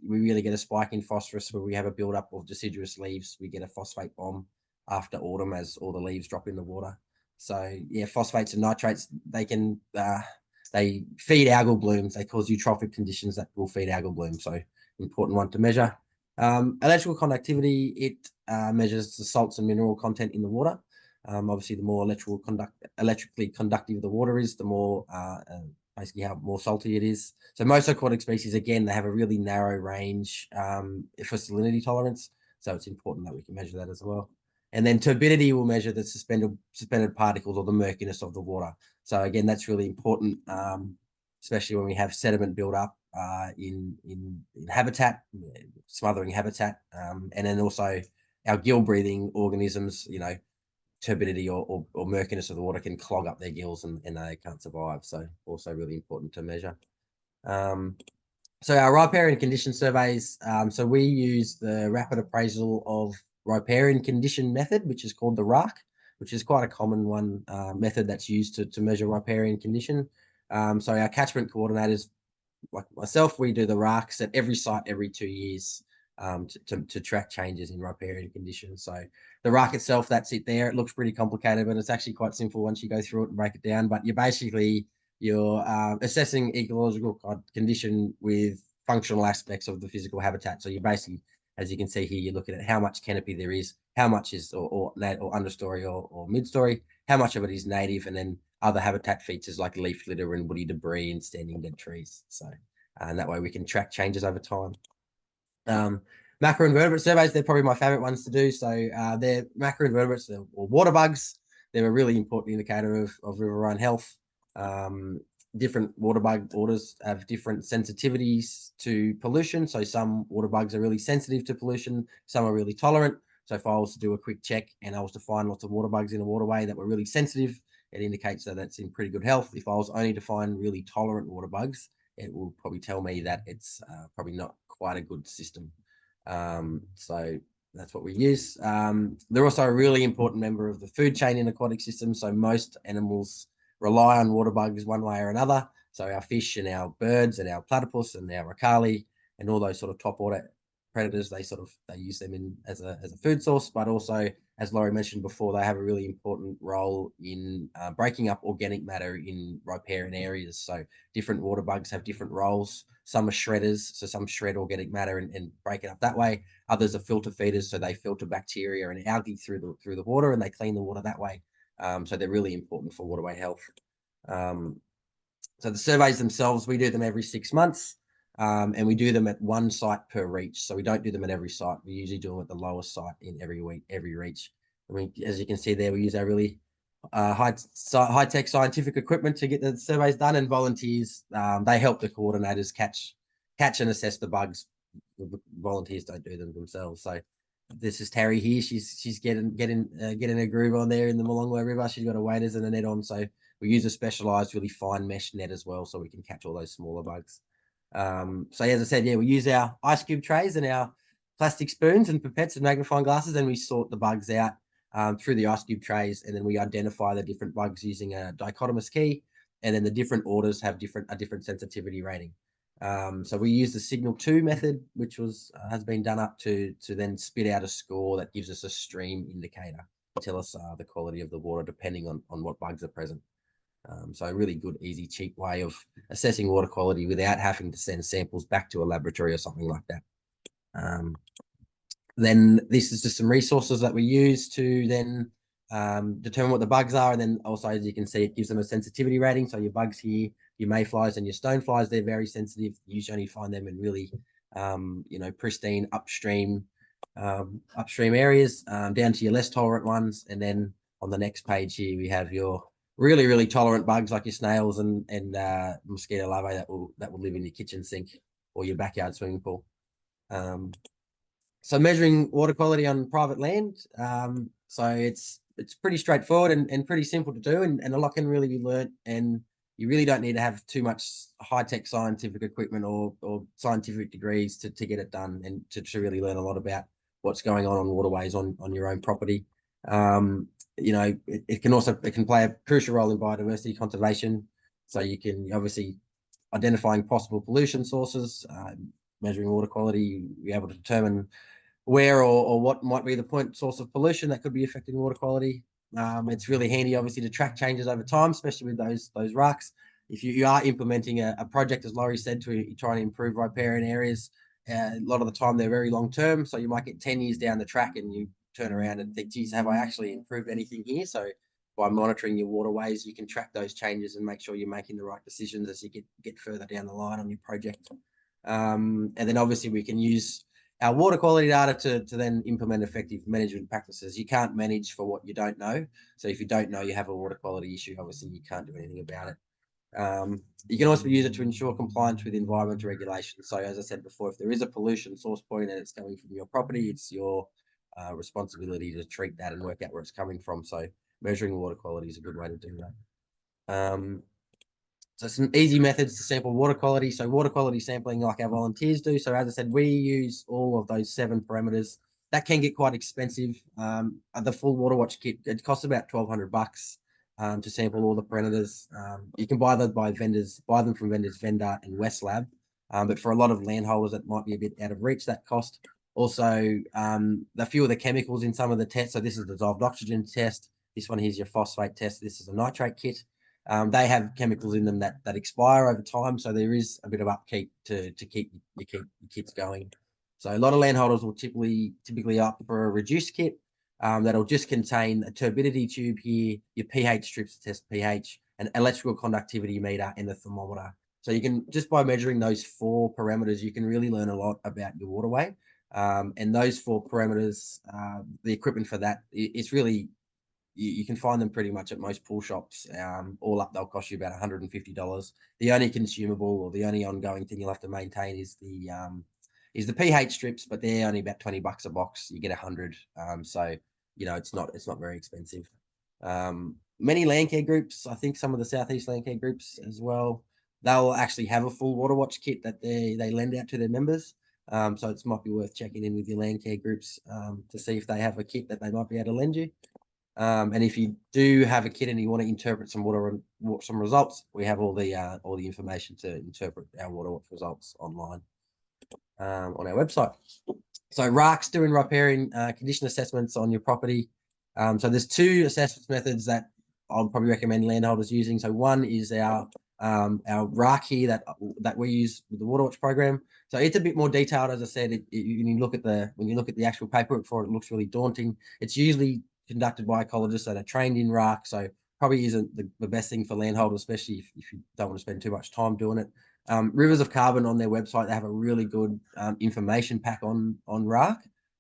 we really get a spike in phosphorus where we have a buildup of deciduous leaves. We get a phosphate bomb after autumn as all the leaves drop in the water. So yeah, phosphates and nitrates, they feed algal blooms. They cause eutrophic conditions that will feed algal blooms. So important one to measure. Electrical conductivity, it measures the salts and mineral content in the water. Obviously, the more electrically conductive the water is, the more basically how more salty it is. So most aquatic species, again, they have a really narrow range for salinity tolerance. So it's important that we can measure that as well. And then turbidity will measure the suspended particles or the murkiness of the water. So again, that's really important, especially when we have sediment build up in habitat, smothering habitat, and then also our gill breathing organisms, turbidity or murkiness of the water can clog up their gills and they can't survive. So also really important to measure. So our riparian condition surveys, so we use the rapid appraisal of riparian condition method, which is called the RARC, which is quite a common one method that's used to measure riparian condition. So our catchment coordinators, like myself, we do the RARCs at every site every 2 years to track changes in riparian conditions. So the RARC itself, that's it there. It looks pretty complicated, but it's actually quite simple once you go through it and break it down. But you're assessing ecological condition with functional aspects of the physical habitat. So you basically, as you can see here, you're looking at how much canopy there is, how much is or understory or mid-story, how much of it is native, and then other habitat features like leaf litter and woody debris and standing dead trees. So, and that way we can track changes over time. Macroinvertebrate surveys, they're probably my favorite ones to do. So they're macroinvertebrates or water bugs. They're a really important indicator of riverine health. different water bug orders have different sensitivities to pollution. So some water bugs are really sensitive to pollution, some are really tolerant. So if I was to do a quick check and I was to find lots of water bugs in a waterway that were really sensitive, it indicates that it's in pretty good health. If I was only to find really tolerant water bugs, it will probably tell me that it's probably not quite a good system. So that's what we use. They're also a really important member of the food chain in aquatic systems. So most animals rely on water bugs one way or another. So our fish and our birds and our platypus and our ricali and all those sort of top order predators, they use them in as a food source, but also, as Laurie mentioned before, they have a really important role in breaking up organic matter in riparian areas. So different water bugs have different roles. Some are shredders, so some shred organic matter and break it up that way. Others are filter feeders, so they filter bacteria and algae through the water and they clean the water that way. So they're really important for waterway health. So the surveys themselves, we do them every 6 months. And we do them at one site per reach. So we don't do them at every site. We usually do them at the lowest site in every reach. I mean, as you can see there, we use our really high-tech scientific equipment to get the surveys done, and volunteers, they help the coordinators catch and assess the bugs. The volunteers don't do them themselves. So this is Terry here. She's getting a groove on there in the Molonglo River. She's got her waders and a net on. So we use a specialised, really fine mesh net as well, so we can catch all those smaller bugs. So as I said, yeah, we use our ice cube trays and our plastic spoons and pipettes and magnifying glasses, and we sort the bugs out through the ice cube trays, and then we identify the different bugs using a dichotomous key, and then the different orders have a different sensitivity rating. So we use the signal 2 method, which has been done up to then spit out a score that gives us a stream indicator to tell us the quality of the water depending on what bugs are present. So a really good, easy, cheap way of assessing water quality without having to send samples back to a laboratory or something like that. Then this is just some resources that we use to then determine what the bugs are. And then also, as you can see, it gives them a sensitivity rating. So your bugs here, your mayflies and your stoneflies, they're very sensitive. You usually only find them in really, pristine upstream areas, down to your less tolerant ones. And then on the next page here, we have your really, really tolerant bugs like your snails and mosquito larvae that will live in your kitchen sink or your backyard swimming pool. So measuring water quality on private land. So it's pretty straightforward and pretty simple to do, and a lot can really be learnt, and you really don't need to have too much high-tech scientific equipment or scientific degrees to get it done and to really learn a lot about what's going on waterways on your own property. It can play a crucial role in biodiversity conservation. So you can obviously identifying possible pollution sources, measuring water quality, be able to determine where or what might be the point source of pollution that could be affecting water quality. It's really handy, obviously, to track changes over time, especially with those RACs. If you are implementing a project, as Laurie said, to try and improve riparian areas, a lot of the time they're very long term. So you might get 10 years down the track and you turn around and think, geez, have I actually improved anything here? So by monitoring your waterways, you can track those changes and make sure you're making the right decisions as you get further down the line on your project. And then obviously we can use our water quality data to then implement effective management practices. You can't manage for what you don't know. So if you don't know you have a water quality issue, obviously you can't do anything about it. You can also use it to ensure compliance with environmental regulations. So as I said before, if there is a pollution source point and it's coming from your property, it's your responsibility to treat that and work out where it's coming from. So measuring water quality is a good way to do that. So some easy methods to sample water quality. So water quality sampling like our volunteers do. So as I said, we use all of those 7 parameters. That can get quite expensive. The full Waterwatch kit, it costs about $1,200 to sample all the parameters. You can buy them from vendors Vendor and Westlab. But for a lot of landholders, that might be a bit out of reach, that cost. Also, a few of the chemicals in some of the tests. So this is the dissolved oxygen test. This one here's your phosphate test. This is a nitrate kit. They have chemicals in them that expire over time, so there is a bit of upkeep to keep your kits going. So a lot of landholders will typically opt for a reduced kit that'll just contain a turbidity tube here, your pH strips to test pH, an electrical conductivity meter, and a thermometer. So you can, just by measuring those 4 parameters, you can really learn a lot about your waterway. And those 4 parameters, the equipment for that, it's really you can find them pretty much at most pool shops. All up, they'll cost you about $150. The only consumable or the only ongoing thing you'll have to maintain is the pH strips, but they're only about $20 a box. You get 100. So it's not very expensive. Many land care groups, I think some of the Southeast land care groups as well, they'll actually have a full Waterwatch kit that they lend out to their members. So it might be worth checking in with your land care groups to see if they have a kit that they might be able to lend you. And if you do have a kit and you want to interpret some results, we have all the information to interpret our Waterwatch results online on our website. So RARC's doing riparian condition assessments on your property. So there's two assessment methods that I'll probably recommend landholders using. So one is our RARC here that we use with the Waterwatch program. So it's a bit more detailed, as I said. When you look at the actual paperwork for it, it looks really daunting. It's usually conducted by ecologists that are trained in RARC, so probably isn't the best thing for landholders, especially if you don't want to spend too much time doing it. Rivers of Carbon on their website, they have a really good information pack on RARC.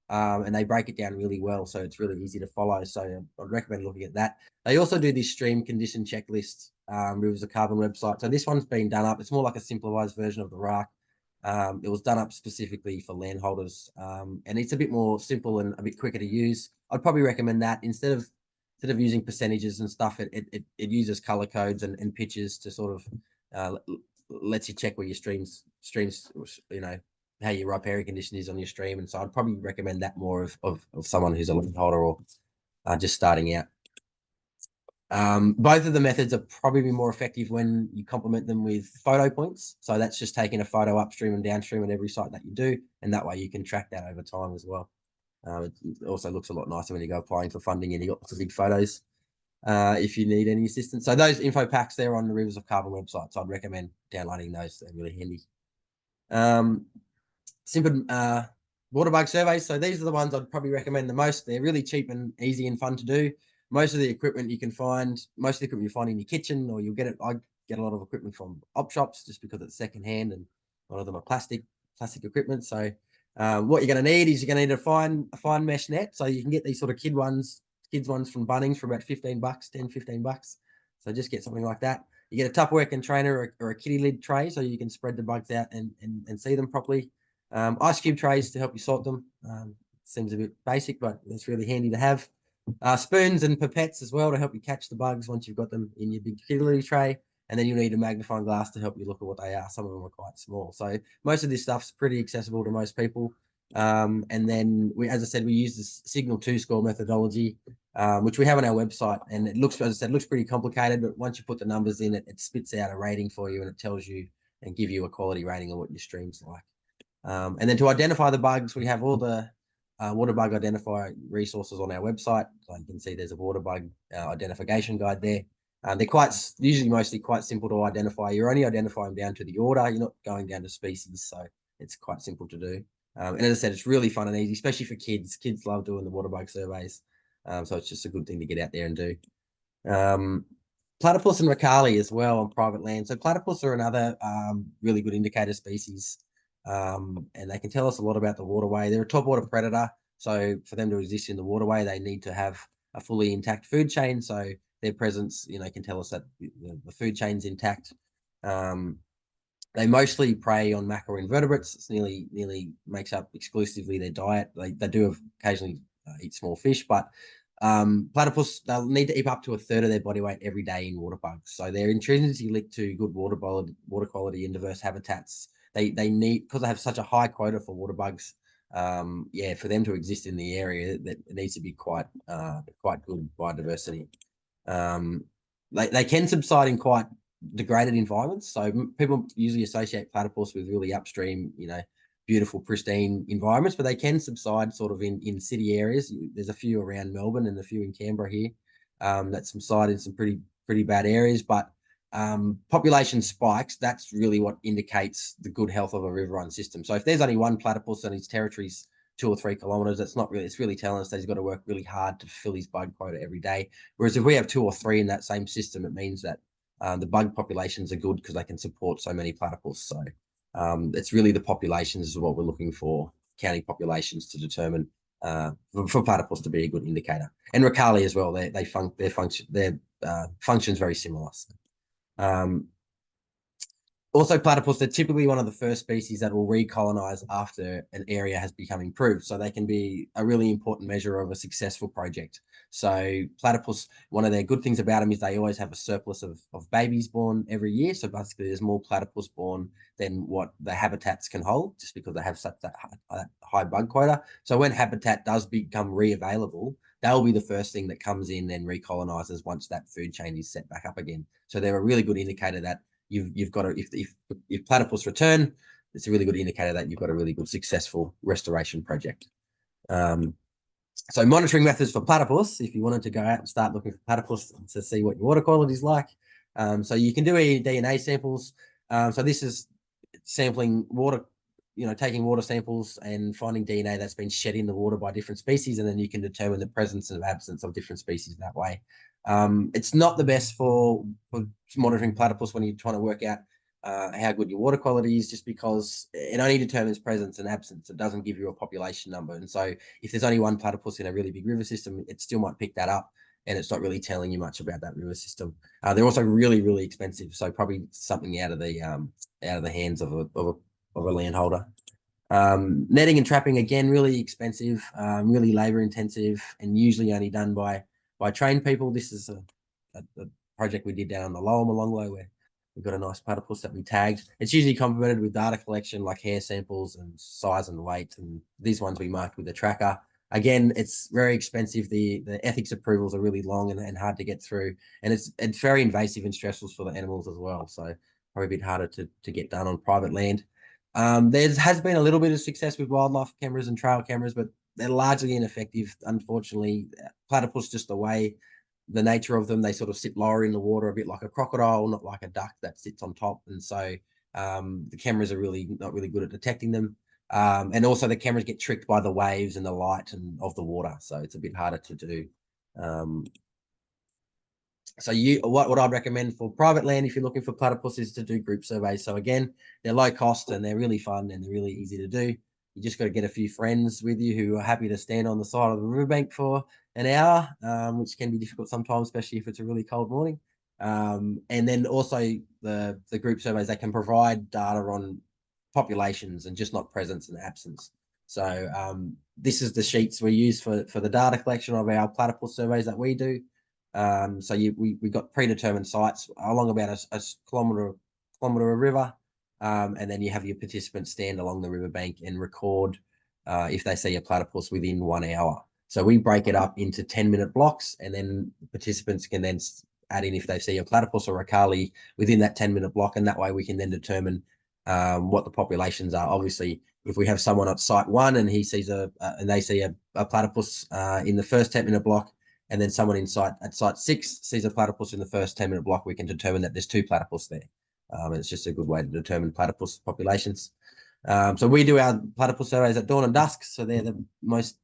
And they break it down really well, so it's really easy to follow. So I'd recommend looking at that. They also do this stream condition checklist, Rivers of Carbon website. So this one's been done up. It's more like a simplified version of the RARC. It was done up specifically for landholders, and it's a bit more simple and a bit quicker to use. I'd probably recommend that instead of using percentages and stuff. It uses color codes and pictures to sort of lets you check where your streams, how your riparian condition is on your stream. And so I'd probably recommend that more of someone who's a landholder or just starting out. Both of the methods are probably more effective when you complement them with photo points. So that's just taking a photo upstream and downstream at every site that you do. And that way you can track that over time as well. It also looks a lot nicer when you go applying for funding and you got some big photos if you need any assistance. So those info packs, they're on the Rivers of Carbon website. So I'd recommend downloading those. They're really handy. Simple water bug surveys. So these are the ones I'd probably recommend the most. They're really cheap and easy and fun to do. Most of the equipment you find in your kitchen, or I get a lot of equipment from op shops just because it's secondhand and a lot of them are plastic equipment. So what you're going to need is you're going to need a fine mesh net. So you can get these sort of kids ones from Bunnings for about $15. So just get something like that. You get a Tupperware container or a kitty lid tray so you can spread the bugs out and see them properly. Ice cube trays to help you sort them. Seems a bit basic, but it's really handy to have. Spoons and pipettes as well to help you catch the bugs once you've got them in your big kitty lid tray. And then you'll need a magnifying glass to help you look at what they are. Some of them are quite small. So most of this stuff's pretty accessible to most people. And then as I said, we use this signal 2-score methodology, which we have on our website. And it looks, as I said, looks pretty complicated, but once you put the numbers in, it spits out a rating for you and it tells you and give you a quality rating of what your stream's like. And then to identify the bugs, we have all the water bug identifier resources on our website. So you can see there's a water bug identification guide there. They're mostly quite simple to identify. You're only identifying down to the order. You're not going down to species. So it's quite simple to do. And as I said, it's really fun and easy, especially for kids. Kids love doing the water bug surveys. So it's just a good thing to get out there and do. Platypus and Ricali as well on private land. So platypus are another really good indicator species. And they can tell us a lot about the waterway. They're a topwater predator. So for them to exist in the waterway, they need to have a fully intact food chain. So their presence, can tell us that the food chain's intact. They mostly prey on macroinvertebrates. It's nearly makes up exclusively their diet. They do occasionally eat small fish, but platypus, they'll need to eat up to a third of their body weight every day in water bugs. So they're intrinsically linked to good water quality in diverse habitats. They need, because they have such a high quota for water bugs, for them to exist in the area, that it needs to be quite good biodiversity. They can subside in quite degraded environments. So people usually associate platypus with really upstream, beautiful, pristine environments, but they can subside sort of in city areas. There's a few around Melbourne and a few in Canberra here that subside in some pretty bad areas, but population spikes, that's really what indicates the good health of a riverine system. So if there's only one platypus and his territory's 2 or 3 kilometers, it's really telling us that he's got to work really hard to fill his bug quota every day. Whereas if we have 2 or 3 in that same system, it means that the bug populations are good because they can support so many platypus. So it's really the populations is what we're looking for, counting populations to determine for platypus to be a good indicator. And Ricali as well. Their function's very similar. Also, platypus, they're typically one of the first species that will recolonize after an area has become improved. So they can be a really important measure of a successful project. So platypus, one of their good things about them is they always have a surplus of babies born every year. So basically there's more platypus born than what the habitats can hold, just because they have such that high bug quota. So when habitat does become re-available, they'll be the first thing that comes in and recolonizes once that food chain is set back up again. So they're a really good indicator that you've got if platypus return, it's a really good indicator that you've got a really good successful restoration project. So monitoring methods for platypus, if you wanted to go out and start looking for platypus to see what your water quality is like. So you can do DNA samples. So this is sampling water, taking water samples and finding DNA that's been shed in the water by different species, and then you can determine the presence and absence of different species that way. It's not the best for monitoring platypus when you're trying to work out how good your water quality is, just because it only determines presence and absence. It doesn't give you a population number. And so if there's only one platypus in a really big river system, it still might pick that up, and it's not really telling you much about that river system. They're also really, really expensive. So probably something out of the hands of a landholder. Netting and trapping, again, really expensive, really labor intensive, and usually only done by trained people. This is a project we did down on the Lower Molonglo where we've got a nice platypus that we tagged. It's usually complemented with data collection like hair samples and size and weight, and these ones we marked with a tracker. Again, it's very expensive. The ethics approvals are really long and hard to get through, and it's very invasive and stressful for the animals as well. So probably a bit harder to get done on private land. There has been a little bit of success with wildlife cameras and trail cameras, but they're largely ineffective. Unfortunately, platypus, just the way the nature of them, they sort of sit lower in the water, a bit like a crocodile, not like a duck that sits on top. And so the cameras are really not really good at detecting them. And also the cameras get tricked by the waves and the light and of the water. So it's a bit harder to do. So what I'd recommend for private land, if you're looking for platypus, is to do group surveys. So again, they're low cost and they're really fun and they're really easy to do. You just got to get a few friends with you who are happy to stand on the side of the riverbank for an hour, which can be difficult sometimes, especially if it's a really cold morning. And then also the group surveys, they can provide data on populations and just not presence and absence. So this is the sheets we use for the data collection of our platypus surveys that we do. So we got predetermined sites along about a kilometre of river, and then you have your participants stand along the riverbank and record if they see a platypus within 1 hour. So we break it up into 10-minute blocks, and then participants can then add in if they see a platypus or a Ricali within that 10-minute block, and that way we can then determine what the populations are. Obviously, if we have someone at site 1 and he sees and they see a platypus in the first 10-minute block, and then someone at site 6 sees a platypus in the first 10-minute block, we can determine that there's 2 platypus there. It's just a good way to determine platypus populations. So we do our platypus surveys at dawn and dusk, so they're the most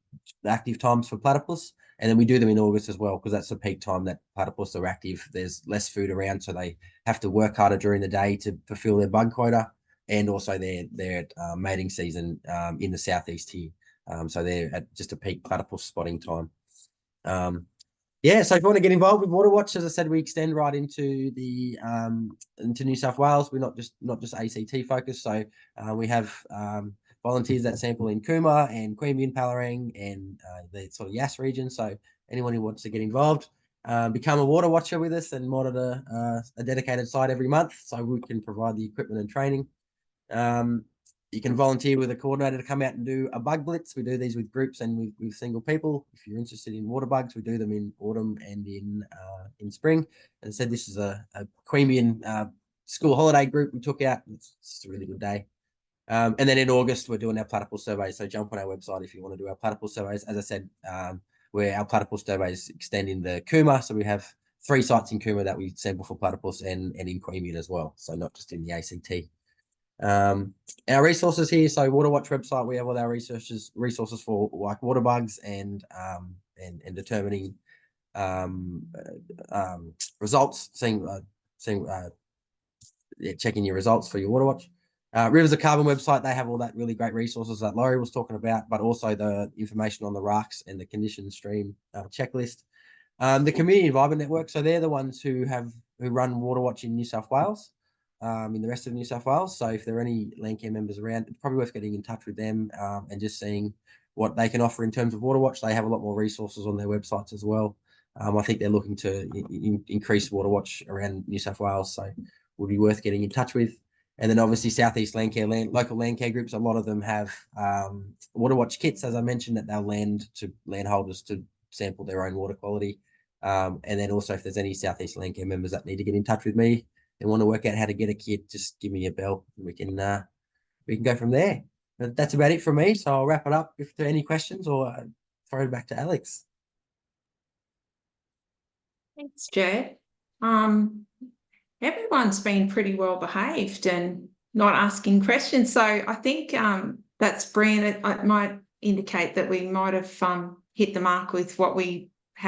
active times for platypus. And then we do them in August as well, because that's the peak time that platypus are active. There's less food around, so they have to work harder during the day to fulfill their bug quota. And also they're at mating season in the southeast here. So they're at just a peak platypus spotting time. Yeah, so if you want to get involved with Waterwatch, as I said, we extend right into the into New South Wales. We're not just ACT focused. So we have volunteers that sample in Cooma and Queanbeyan, Palerang, and the sort of Yass region. So anyone who wants to get involved, become a water watcher with us and monitor a dedicated site every month, so we can provide the equipment and training. You can volunteer with a coordinator to come out and do a bug blitz. We do these with groups and with single people. If you're interested in water bugs, we do them in autumn and in spring. As I said, this is a Queanbeyan school holiday group we took out. It's a really good day. And then in August, we're doing our platypus surveys. So jump on our website if you want to do our platypus surveys. As I said, where our platypus surveys extend in the Cooma. So we have 3 sites in Cooma that we sample for platypus and in Queanbeyan as well. So not just in the ACT. Our resources here, so Waterwatch website, we have all our resources for like water bugs and determining results, checking your results for your Waterwatch. Rivers of Carbon website, they have all that really great resources that Laurie was talking about, but also the information on the RACs and the condition stream checklist. The Community Environment Network, so they're the ones who run Waterwatch in New South Wales, in the rest of New South Wales. So if there are any Landcare members around, it's probably worth getting in touch with them and just seeing what they can offer in terms of Waterwatch. They have a lot more resources on their websites as well. I think they're looking to increase Waterwatch around New South Wales, so would be worth getting in touch with. And then obviously Southeast Landcare, local Landcare groups, a lot of them have Waterwatch kits, as I mentioned, that they'll land to landholders to sample their own water quality. And then also if there's any Southeast Landcare members that need to get in touch with me and want to work out how to get a kit, just give me a bell. We can go from there. But that's about it from me. So I'll wrap it up. If there are any questions, or throw it back to Alex. Thanks, Jed. Everyone's been pretty well behaved and not asking questions. So I think that's brilliant. It might indicate that we might have hit the mark with what we